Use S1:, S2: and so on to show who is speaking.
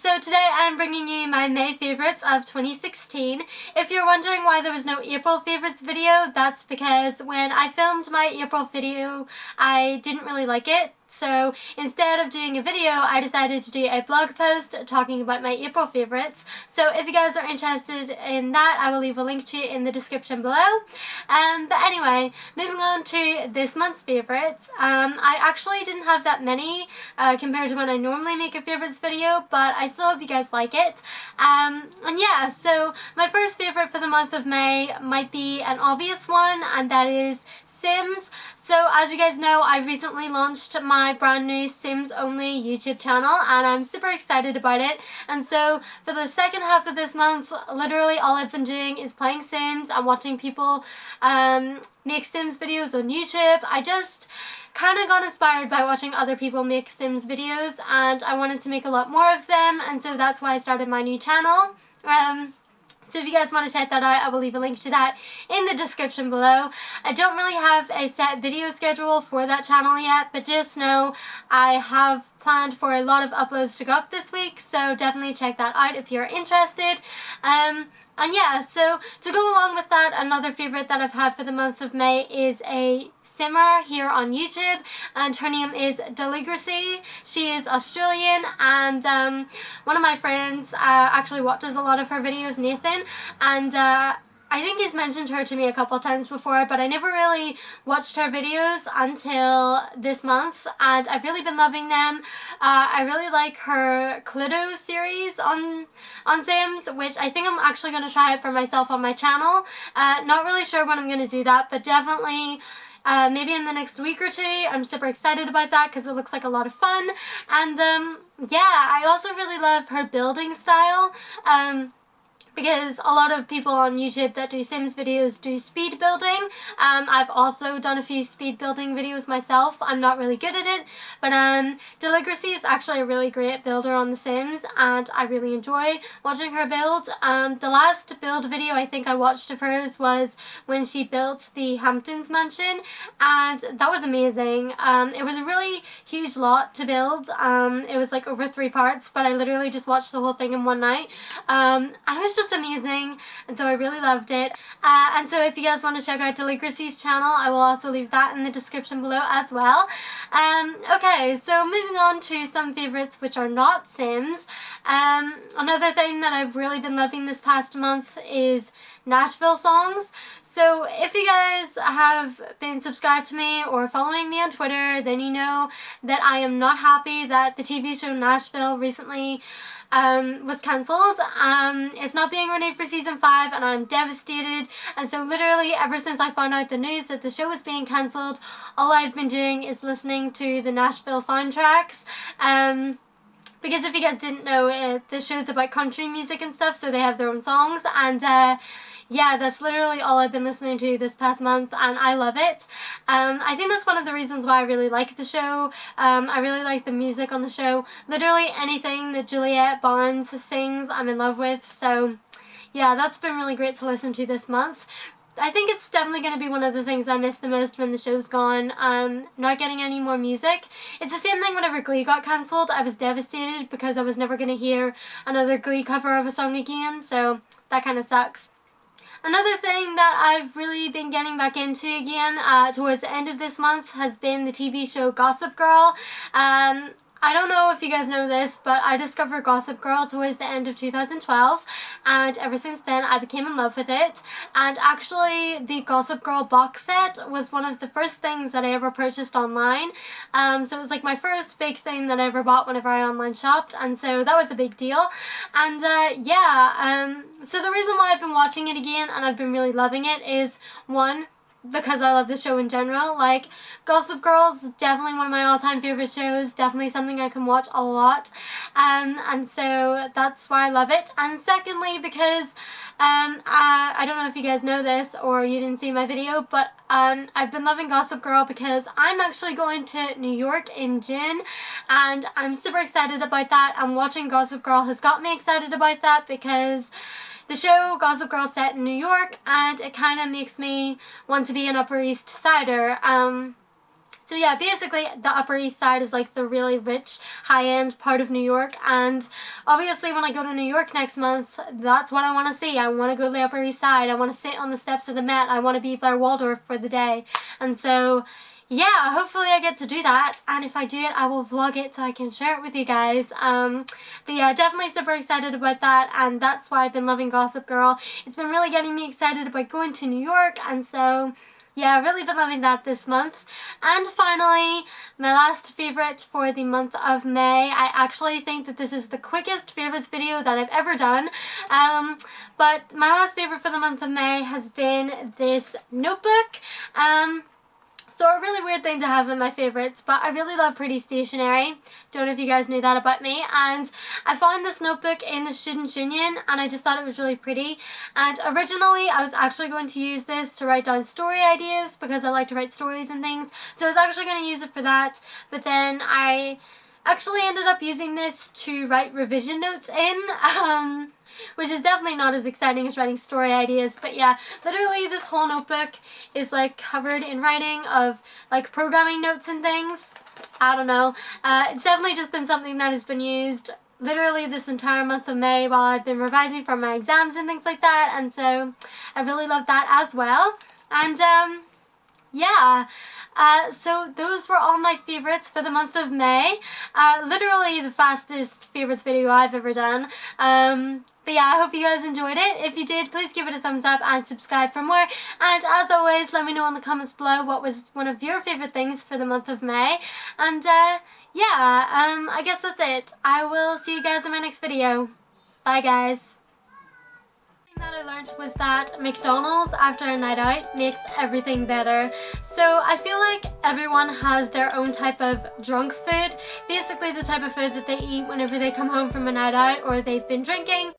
S1: So today I'm bringing you my May favourites of 2016. If you're wondering why there was no April favourites video, that's because when I filmed my April video, I didn't really like it. So instead of doing a video, I decided to do a blog post talking about my April favourites. So if you guys are interested in that, I will leave a link to it in the description below. But anyway, moving on to this month's favourites. I actually didn't have that many compared to when I normally make a favourites video, but I still hope you guys like it. And yeah, so my first favourite for the month of May might be an obvious one, and that is Sims. So as you guys know, I recently launched my brand new Sims only YouTube channel and I'm super excited about it. And so for the second half of this month, literally all I've been doing is playing Sims and watching people make Sims videos on YouTube. I just kind of got inspired by watching other people make Sims videos and I wanted to make a lot more of them, and so that's why I started my new channel. So if you guys want to check that out, I will leave a link to that in the description below. I don't really have a set video schedule for that channel yet, but just know I have planned for a lot of uploads to go up this week, so definitely check that out if you're interested. And yeah, so to go along with that, another favourite that I've had for the month of May is a simmer here on YouTube, and her name is Deligracy. She is Australian, and one of my friends actually watches a lot of her videos, Nathan, and I think he's mentioned her to me a couple of times before, but I never really watched her videos until this month, and I've really been loving them. I really like her Cluedo series on Sims, which I think I'm actually going to try it for myself on my channel. Not really sure when I'm going to do that, but definitely maybe in the next week or two. I'm super excited about that because it looks like a lot of fun. And yeah, I also really love her building style. Because a lot of people on YouTube that do Sims videos do speed building. I've also done a few speed building videos myself. I'm not really good at it, but Deligracy is actually a really great builder on The Sims, and I really enjoy watching her build. The last build video I think I watched of hers was when she built the Hamptons mansion, and that was amazing. It was a really huge lot to build. It was like over 3 parts, but I literally just watched the whole thing in one night. And it was just amazing, and so I really loved it. And so if you guys want to check out Deligracy's channel, I will also leave that in the description below as well. Okay, so moving on to some favourites which are not Sims. Another thing that I've really been loving this past month is Nashville songs. So if you guys have been subscribed to me or following me on Twitter, then you know that I am not happy that the TV show Nashville recently was cancelled. It's not being renewed for season 5 and I'm devastated, and so literally ever since I found out the news that the show was being cancelled, all I've been doing is listening to the Nashville soundtracks. Because if you guys didn't know, the show's about country music and stuff, so they have their own songs, and yeah, that's literally all I've been listening to this past month, and I love it. I think that's one of the reasons why I really like the show. I really like the music on the show. Literally anything that Juliette Barnes sings, I'm in love with, so yeah, that's been really great to listen to this month. I think it's definitely going to be one of the things I miss the most when the show's gone, not getting any more music. It's the same thing whenever Glee got cancelled. I was devastated because I was never going to hear another Glee cover of a song again, so that kind of sucks. Another thing that I've really been getting back into again towards the end of this month has been the TV show Gossip Girl. I don't know if you guys know this, but I discovered Gossip Girl towards the end of 2012, and ever since then I became in love with it. And actually the Gossip Girl box set was one of the first things that I ever purchased online. So it was like my first big thing that I ever bought whenever I online shopped, and so that was a big deal. And yeah, so the reason why I've been watching it again and I've been really loving it is, one, because I love the show in general. Like, Gossip Girl is definitely one of my all-time favorite shows, definitely something I can watch a lot, and so that's why I love it. And secondly, because I don't know if you guys know this or you didn't see my video, but I've been loving Gossip Girl because I'm actually going to New York in June, and I'm super excited about that, and watching Gossip Girl has got me excited about that because the show Gossip Girl is set in New York, and it kind of makes me want to be an Upper East Sider. So yeah, basically the Upper East Side is like the really rich, high-end part of New York, and obviously when I go to New York next month, that's what I want to see. I want to go to the Upper East Side. I want to sit on the steps of the Met. I want to be Blair Waldorf for the day. And so yeah, hopefully I get to do that, and if I do it, I will vlog it so I can share it with you guys. But yeah, definitely super excited about that, and that's why I've been loving Gossip Girl. It's been really getting me excited about going to New York, and so yeah, I've really been loving that this month. And finally, my last favourite for the month of May. I actually think that this is the quickest favourites video that I've ever done. But my last favourite for the month of May has been this notebook. So a really weird thing to have in my favourites, but I really love pretty stationery. Don't know if you guys knew that about me. And I found this notebook in the Student Union, and I just thought it was really pretty. And originally I was actually going to use this to write down story ideas, because I like to write stories and things. So I was actually going to use it for that, but then I actually ended up using this to write revision notes in, which is definitely not as exciting as writing story ideas. But yeah, literally this whole notebook is like covered in writing of like programming notes and things. I don't know. It's definitely just been something that has been used literally this entire month of May while I've been revising for my exams and things like that, and so I really love that as well. And yeah, so those were all my favourites for the month of May. Literally the fastest favourites video I've ever done. But yeah, I hope you guys enjoyed it. If you did, please give it a thumbs up and subscribe for more. And as always, let me know in the comments below what was one of your favourite things for the month of May. And yeah, I guess that's it. I will see you guys in my next video. Bye guys. That I learned was that McDonald's after a night out makes everything better. So I feel like everyone has their own type of drunk food, basically the type of food that they eat whenever they come home from a night out or they've been drinking.